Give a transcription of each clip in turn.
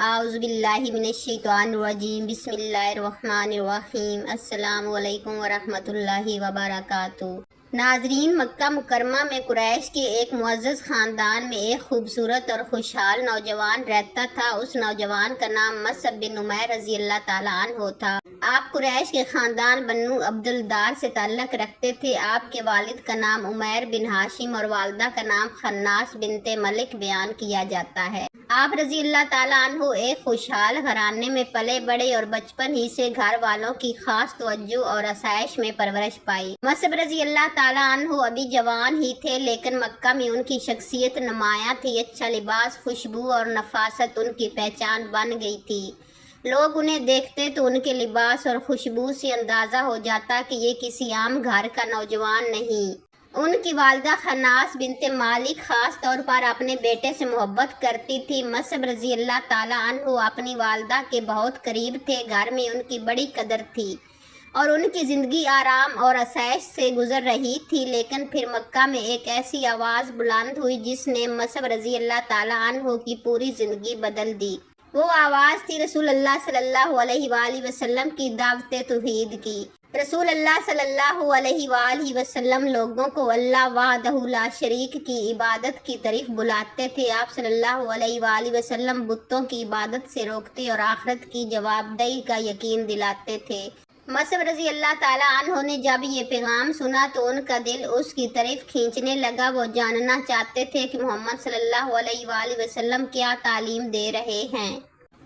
اعوذ باللہ من الشیطان الرجیم بسم اللہ الرحمن الرحیم السلام علیکم ورحمۃ اللہ وبرکاتہ۔ ناظرین، مکہ مکرمہ میں قریش کے ایک معزز خاندان میں ایک خوبصورت اور خوشحال نوجوان رہتا تھا۔ اس نوجوان کا نام مصعب بن عمیر رضی اللہ تعالیٰ عنہ تھا۔ آپ قریش کے خاندان بنو عبد الدار سے تعلق رکھتے تھے۔ آپ کے والد کا نام عمیر بن ہاشم اور والدہ کا نام خناس بنت ملک بیان کیا جاتا ہے۔ آپ رضی اللہ تعالیٰ عنہ ایک خوشحال گھرانے میں پلے بڑے اور بچپن ہی سے گھر والوں کی خاص توجہ اور آسائش میں پرورش پائی۔ مصعب رضی اللہ تعالیٰ عنہ ابھی جوان ہی تھے، لیکن مکہ میں ان کی شخصیت نمایاں تھی۔ اچھا لباس، خوشبو اور نفاست ان کی پہچان بن گئی تھی۔ لوگ انہیں دیکھتے تو ان کے لباس اور خوشبو سے اندازہ ہو جاتا کہ یہ کسی عام گھر کا نوجوان نہیں۔ ان کی والدہ خناس بنت مالک خاص طور پر اپنے بیٹے سے محبت کرتی تھی۔ مصعب رضی اللہ تعالیٰ عنہ اپنی والدہ کے بہت قریب تھے۔ گھر میں ان کی بڑی قدر تھی اور ان کی زندگی آرام اور آسائش سے گزر رہی تھی۔ لیکن پھر مکہ میں ایک ایسی آواز بلند ہوئی جس نے مصعب رضی اللہ تعالیٰ عنہ کی پوری زندگی بدل دی۔ وہ آواز تھی رسول اللہ صلی اللہ علیہ وآلہ وسلم کی دعوت توحید کی۔ رسول اللہ صلی اللہ علیہ وآلہ وسلم لوگوں کو اللہ وحدہ لا شریک کی عبادت کی طرف بلاتے تھے۔ آپ صلی اللہ علیہ وآلہ وسلم بتوں کی عبادت سے روکتے اور آخرت کی جواب دہی کا یقین دلاتے تھے۔ مصعب رضی اللہ تعالیٰ عنہ نے جب یہ پیغام سنا تو ان کا دل اس کی طرف کھینچنے لگا۔ وہ جاننا چاہتے تھے کہ محمد صلی اللہ علیہ وآلہ وسلم کیا تعلیم دے رہے ہیں۔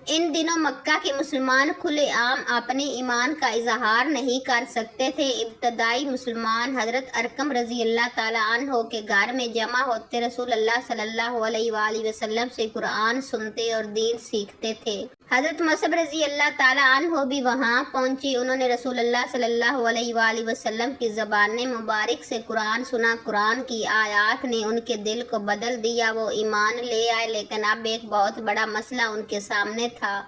ان دنوں مکہ کے مسلمان کھلے عام اپنے ایمان کا اظہار نہیں کر سکتے تھے۔ ابتدائی مسلمان حضرت ارقم رضی اللہ تعالیٰ عنہ کے گھر میں جمع ہوتے رسول اللہ صلی اللہ علیہ وآلہ وسلم سے قرآن سنتے اور دین سیکھتے تھے۔ حضرت مصعب رضی اللہ تعالیٰ عنہ بھی وہاں پہنچے۔ انہوں نے رسول اللہ صلی اللہ علیہ وآلہ وسلم کی زبان مبارک سے قرآن سنا۔ قرآن کی آیات نے ان کے دل کو بدل دیا۔ وہ ایمان لے آئے، لیکن اب ایک بہت بڑا مسئلہ ان کے سامنے تھا۔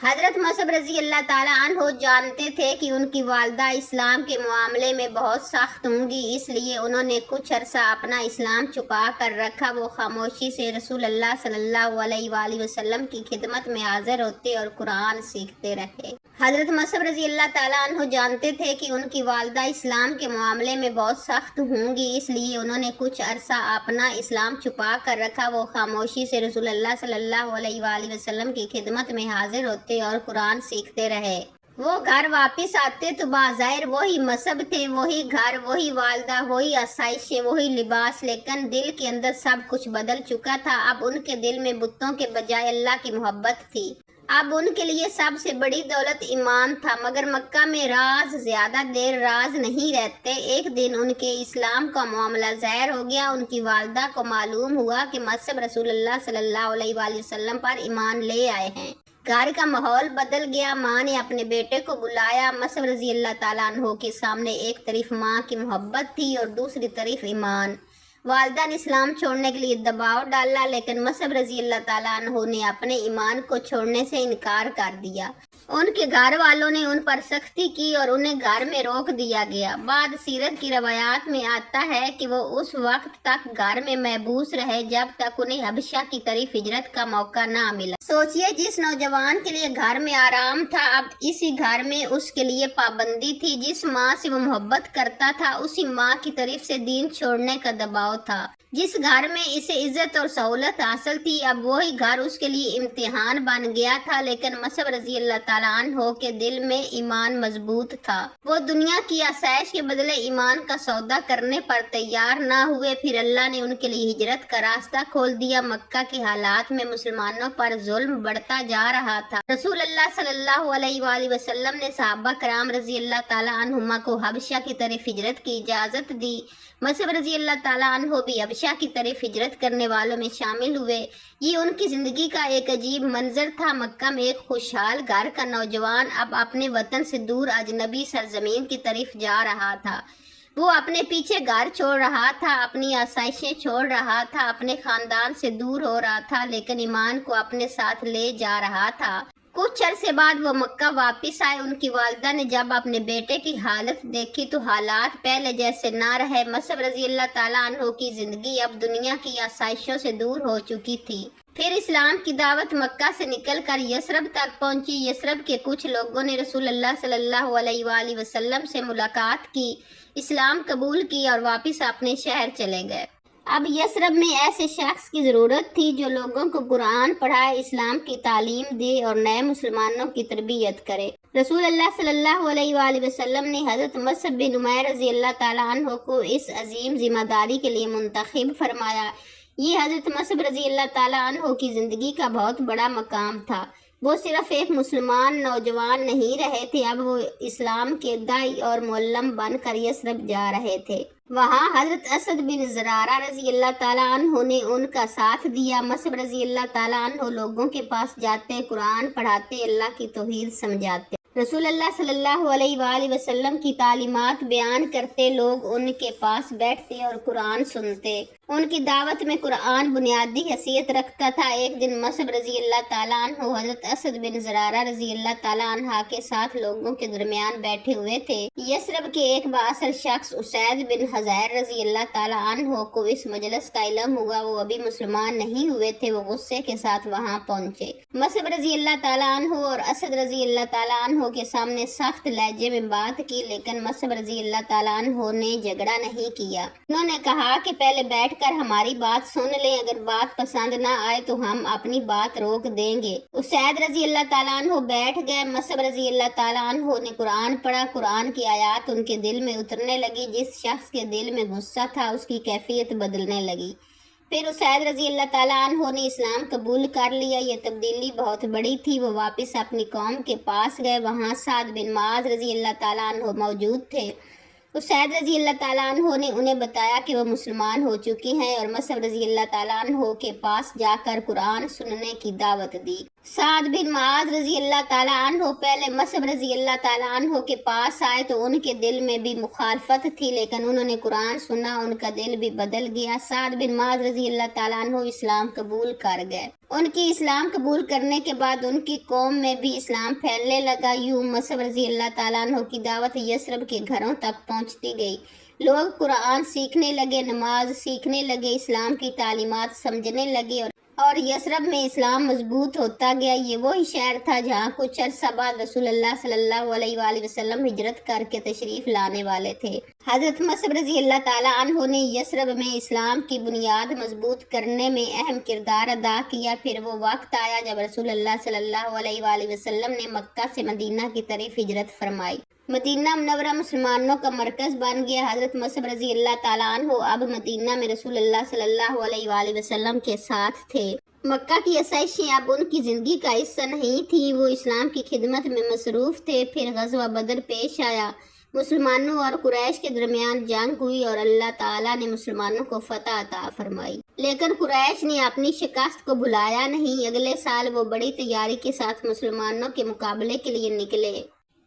حضرت مصعب رضی اللہ تعالیٰ عنہ جانتے تھے کہ ان کی والدہ اسلام کے معاملے میں بہت سخت ہوں گی، اس لیے انہوں نے کچھ عرصہ اپنا اسلام چھپا کر رکھا۔ وہ خاموشی سے رسول اللہ صلی اللہ علیہ وآلہ وسلم کی خدمت میں حاضر ہوتے اور قرآن سیکھتے رہے۔ حضرت مصعب رضی اللہ تعالیٰ عنہ جانتے تھے کہ ان کی والدہ اسلام کے معاملے میں بہت سخت ہوں گی، اس لیے انہوں نے کچھ عرصہ اپنا اسلام چھپا کر رکھا۔ وہ خاموشی سے رسول اللہ صلی اللہ علیہ وآلہ وسلم کی خدمت میں حاضر ہوتے اور قرآن سیکھتے رہے۔ وہ گھر واپس آتے تو بظاہر وہی مصعب تھے، وہی گھر، وہی والدہ، وہی آسائشیں، وہی لباس، لیکن دل کے اندر سب کچھ بدل چکا تھا۔ اب ان کے دل میں بتوں کے بجائے اللہ کی محبت تھی۔ اب ان کے لیے سب سے بڑی دولت ایمان تھا۔ مگر مکہ میں راز زیادہ دیر راز نہیں رہتے۔ ایک دن ان کے اسلام کا معاملہ ظاہر ہو گیا۔ ان کی والدہ کو معلوم ہوا کہ مصعب رسول اللہ صلی اللہ علیہ وآلہ وسلم پر ایمان لے آئے ہیں۔ گھر کا ماحول بدل گیا۔ ماں نے اپنے بیٹے کو بلایا۔ مصعب رضی اللہ تعالیٰ عنہ کے سامنے ایک طرف ماں کی محبت تھی اور دوسری طرف ایمان۔ والدہ نے اسلام چھوڑنے کے لیے دباؤ ڈالا، لیکن مصعب رضی اللہ تعالیٰ عنہ نے اپنے ایمان کو چھوڑنے سے انکار کر دیا۔ ان کے گھر والوں نے ان پر سختی کی اور انہیں گھر میں روک دیا گیا۔ بعد سیرت کی روایات میں آتا ہے کہ وہ اس وقت تک گھر میں محبوس رہے جب تک انہیں حبشہ کی طرف ہجرت کا موقع نہ ملا۔ سوچئے، جس نوجوان کے لیے گھر میں آرام تھا، اب اسی گھر میں اس کے لیے پابندی تھی۔ جس ماں سے وہ محبت کرتا تھا، اسی ماں کی طرف سے دین چھوڑنے کا دباؤ تھا۔ جس گھر میں اسے عزت اور سہولت حاصل تھی، اب وہی گھر اس کے لیے امتحان بن گیا تھا۔ لیکن مصعب رضی اللہ تعالیٰ عنہ کے دل میں ایمان مضبوط تھا۔ وہ دنیا کی آسائش کے بدلے ایمان کا سودا کرنے پر تیار نہ ہوئے۔ پھر اللہ نے ان کے لیے ہجرت کا راستہ کھول دیا۔ مکہ کے حالات میں مسلمانوں پر ظلم بڑھتا جا رہا تھا۔ رسول اللہ صلی اللہ علیہ وآلہ وسلم نے صحابہ کرام رضی اللہ تعالیٰ عنہما کو حبشہ کی طرف ہجرت کی اجازت دی۔ مصعب رضی اللہ تعالیٰ عنہ بھی حبشہ کی طرف ہجرت کرنے والوں میں شامل ہوئے۔ یہ ان کی زندگی کا ایک عجیب منظر تھا۔ مکہ میں ایک خوشحال گھر کا نوجوان اب اپنے وطن سے دور اجنبی سرزمین کی طرف جا رہا تھا۔ وہ اپنے پیچھے گھر چھوڑ رہا تھا، اپنی آسائشیں چھوڑ رہا تھا، اپنے خاندان سے دور ہو رہا تھا، لیکن ایمان کو اپنے ساتھ لے جا رہا تھا۔ کچھ عرصے بعد وہ مکہ واپس آئے۔ ان کی والدہ نے جب اپنے بیٹے کی حالت دیکھی تو حالات پہلے جیسے نہ رہے۔ مصعب رضی اللہ تعالیٰ عنہ کی زندگی اب دنیا کی آسائشوں سے دور ہو چکی تھی۔ پھر اسلام کی دعوت مکہ سے نکل کر یثرب تک پہنچی۔ یثرب کے کچھ لوگوں نے رسول اللہ صلی اللہ علیہ وآلہ وسلم سے ملاقات کی، اسلام قبول کی اور واپس اپنے شہر چلے گئے۔ اب یثرب میں ایسے شخص کی ضرورت تھی جو لوگوں کو قرآن پڑھائے، اسلام کی تعلیم دے اور نئے مسلمانوں کی تربیت کرے۔ رسول اللہ صلی اللہ علیہ وآلہ وسلم نے حضرت مصعب بن عمیر رضی اللہ تعالیٰ عنہ کو اس عظیم ذمہ داری کے لیے منتخب فرمایا۔ یہ حضرت مصعب رضی اللہ تعالیٰ عنہ کی زندگی کا بہت بڑا مقام تھا۔ وہ صرف ایک مسلمان نوجوان نہیں رہے تھے، اب وہ اسلام کے داعی اور معلم بن کر یثرب جا رہے تھے۔ وہاں حضرت اسد بن زرارہ رضی اللہ تعالیٰ عنہ نے ان کا ساتھ دیا۔ مصعب رضی اللہ تعالیٰ عنہ لوگوں کے پاس جاتے، قرآن پڑھاتے، اللہ کی توحید سمجھاتے، رسول اللہ صلی اللہ علیہ وآلہ وسلم کی تعلیمات بیان کرتے، لوگ ان کے پاس بیٹھتے اور قرآن سنتے۔ ان کی دعوت میں قرآن بنیادی حیثیت رکھتا تھا۔ ایک دن مصعب رضی اللہ تعالیٰ عنہ حضرت اسد بن زرارہ رضی اللہ تعالیٰ عنہ کے ساتھ لوگوں کے درمیان بیٹھے ہوئے تھے۔ یثرب کے ایک بااثر شخص اسید بن حضیر رضی اللہ تعالیٰ عنہ کو اس مجلس کا علم ہوا۔ وہ ابھی مسلمان نہیں ہوئے تھے، وہ غصے کے ساتھ وہاں پہنچے۔ مصعب رضی اللہ تعالیٰ عنہ اور اسد رضی اللہ تعالیٰ عنہ کے سامنے سخت لہجے میں بات کی، لیکن مصعب رضی اللہ تعالیٰ عنہ نے جھگڑا نہیں کیا۔ انہوں نے کہا کہ پہلے بیٹھ کر ہماری بات سن لیں، اگر بات پسند نہ آئے تو ہم اپنی بات روک دیں گے۔ اسید رضی اللہ تعالیٰ عنہ بیٹھ گئے۔ مصعب رضی اللہ تعالیٰ عنہ نے قرآن پڑھا، قرآن کی آیات ان کے دل میں اترنے لگی۔ جس شخص کے دل میں غصہ تھا اس کی کیفیت بدلنے لگی۔ پھر اسید رضی اللہ تعالیٰ عنہ نے اسلام قبول کر لیا۔ یہ تبدیلی بہت بڑی تھی۔ وہ واپس اپنی قوم کے پاس گئے، وہاں سعد بن معاذ رضی اللہ تعالیٰ عنہ موجود تھے۔ اسید رضی اللہ تعالیٰ عنہ نے انہیں بتایا کہ وہ مسلمان ہو چکی ہیں اور مصعب رضی اللہ تعالیٰ عنہ کے پاس جا کر قرآن سننے کی دعوت دی۔ سعد بن معاذ رضی اللہ تعالیٰ عنہ پہلے مصعب رضی اللہ تعالیٰ عنہ کے پاس آئے تو ان کے دل میں بھی مخالفت تھی، لیکن انہوں نے قرآن سنا، ان کا دل بھی بدل گیا۔ سعد بن معاذ رضی اللہ تعالیٰ عنہ اسلام قبول کر گئے۔ ان کی اسلام قبول کرنے کے بعد ان کی قوم میں بھی اسلام پھیلنے لگا۔ یوں مصعب رضی اللہ تعالیٰ عنہ کی دعوت یثرب کے گھروں تک پہنچتی گئی۔ لوگ قرآن سیکھنے لگے، نماز سیکھنے لگے، اسلام کی تعلیمات سمجھنے لگے اور یثرب میں اسلام مضبوط ہوتا گیا۔ یہ وہی شہر تھا جہاں کچھ عرصہ بعد رسول اللہ صلی اللہ علیہ وآلہ وسلم ہجرت کر کے تشریف لانے والے تھے۔ حضرت مصعب رضی اللہ تعالیٰ عنہ نے یثرب میں اسلام کی بنیاد مضبوط کرنے میں اہم کردار ادا کیا۔ پھر وہ وقت آیا جب رسول اللہ صلی اللہ علیہ وآلہ وسلم نے مکہ سے مدینہ کی طرف ہجرت فرمائی۔ مدینہ منورہ مسلمانوں کا مرکز بن گیا۔ حضرت مصعب رضی اللہ تعالیٰ عنہ اب مدینہ میں رسول اللہ صلی اللہ علیہ وآلہ وسلم کے ساتھ تھے۔ مکہ کی آسائشیں اب ان کی زندگی کا حصہ نہیں تھی، وہ اسلام کی خدمت میں مصروف تھے۔ پھر غزوہ بدر پیش آیا، مسلمانوں اور قریش کے درمیان جنگ ہوئی اور اللہ تعالیٰ نے مسلمانوں کو فتح عطا فرمائی، لیکن قریش نے اپنی شکست کو بھلایا نہیں۔ اگلے سال وہ بڑی تیاری کے ساتھ مسلمانوں کے مقابلے کے لیے نکلے۔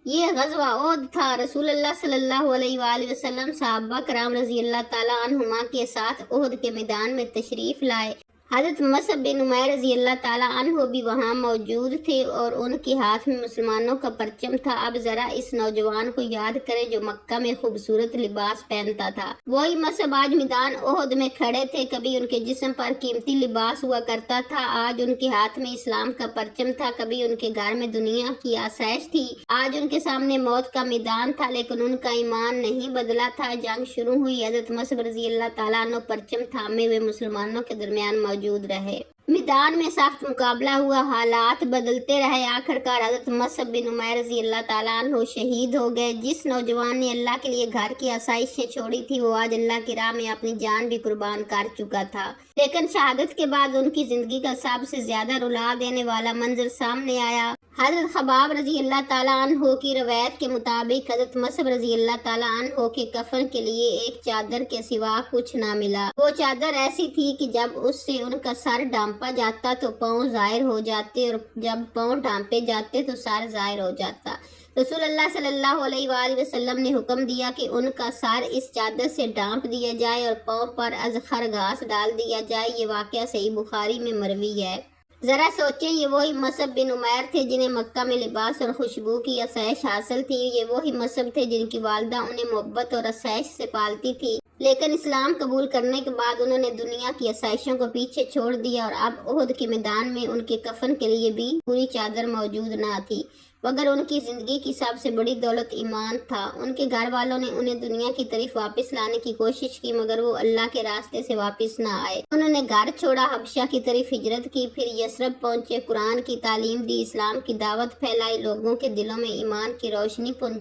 یہ غزوہ احد تھا۔ رسول اللہ صلی اللہ علیہ وآلہ وسلم صحابہ کرام رضی اللہ تعالیٰ عنہما کے ساتھ احد کے میدان میں تشریف لائے۔ حضرت مصعب بن عمیر رضی اللہ تعالیٰ عنہ بھی وہاں موجود تھے اور ان کے ہاتھ میں مسلمانوں کا پرچم تھا۔ اب ذرا اس نوجوان کو یاد کرے جو مکہ میں خوبصورت لباس پہنتا تھا۔ وہی مصعب آج میدان احد میں کھڑے تھے۔ کبھی ان کے جسم پر قیمتی لباس ہوا کرتا تھا، آج ان کے ہاتھ میں اسلام کا پرچم تھا۔ کبھی ان کے گھر میں دنیا کی آسائش تھی، آج ان کے سامنے موت کا میدان تھا، لیکن ان کا ایمان نہیں بدلا تھا۔ جنگ شروع ہوئی، حضرت مصعب رضی اللہ تعالیٰ عنہ پرچم تھامے ہوئے مسلمانوں کے درمیان موجود رہے۔ میدان میں سخت مقابلہ ہوا، حالات بدلتے رہے۔ آخرکار حضرت مصعب بن عمیر رضی اللہ تعالیٰ عنہ شہید ہو گئے۔ جس نوجوان نے اللہ کے لیے گھر کی آسائشیں چھوڑی تھی، وہ آج اللہ کی راہ میں اپنی جان بھی قربان کر چکا تھا، لیکن شہادت کے بعد ان کی زندگی کا سب سے زیادہ رلا دینے والا منظر سامنے آیا۔ حضرت خباب رضی اللہ تعالیٰ عنہ کی روایت کے مطابق حضرت مصعب رضی اللہ تعالیٰ عنہ کے کفن کے لیے ایک چادر کے سوا کچھ نہ ملا۔ وہ چادر ایسی تھی کہ جب اس سے ان کا سر ڈھانپا جاتا تو پاؤں ظاہر ہو جاتے اور جب پاؤں ڈھانپے جاتے تو سر ظاہر ہو جاتا۔ رسول اللہ صلی اللہ علیہ وآلہ وسلم نے حکم دیا کہ ان کا سر اس چادر سے ڈھانپ دیا جائے اور پاؤں پر اذخر گھاس ڈال دیا جائے۔ یہ واقعہ صحیح بخاری میں مروی ہے۔ ذرا سوچیں، یہ وہی مصعب بن عمیر تھے جنہیں مکہ میں لباس اور خوشبو کی آسائش حاصل تھی۔ یہ وہی مصعب تھے جن کی والدہ انہیں محبت اور آسائش سے پالتی تھی۔ لیکن اسلام قبول کرنے کے بعد انہوں نے دنیا کی آسائشوں کو پیچھے چھوڑ دیا اور اب احد کے میدان میں ان کے کفن کے لیے بھی پوری چادر موجود نہ تھی، مگر ان کی زندگی کی سب سے بڑی دولت ایمان تھا۔ ان کے گھر والوں نے انہیں دنیا کی طرف واپس لانے کی کوشش کی، مگر وہ اللہ کے راستے سے واپس نہ آئے۔ انہوں نے گھر چھوڑا، حبشہ کی طرف ہجرت کی، پھر یثرب پہنچے، قرآن کی تعلیم دی، اسلام کی دعوت پھیلائی، لوگوں کے دلوں میں ایمان کی روشنی پہنچائی۔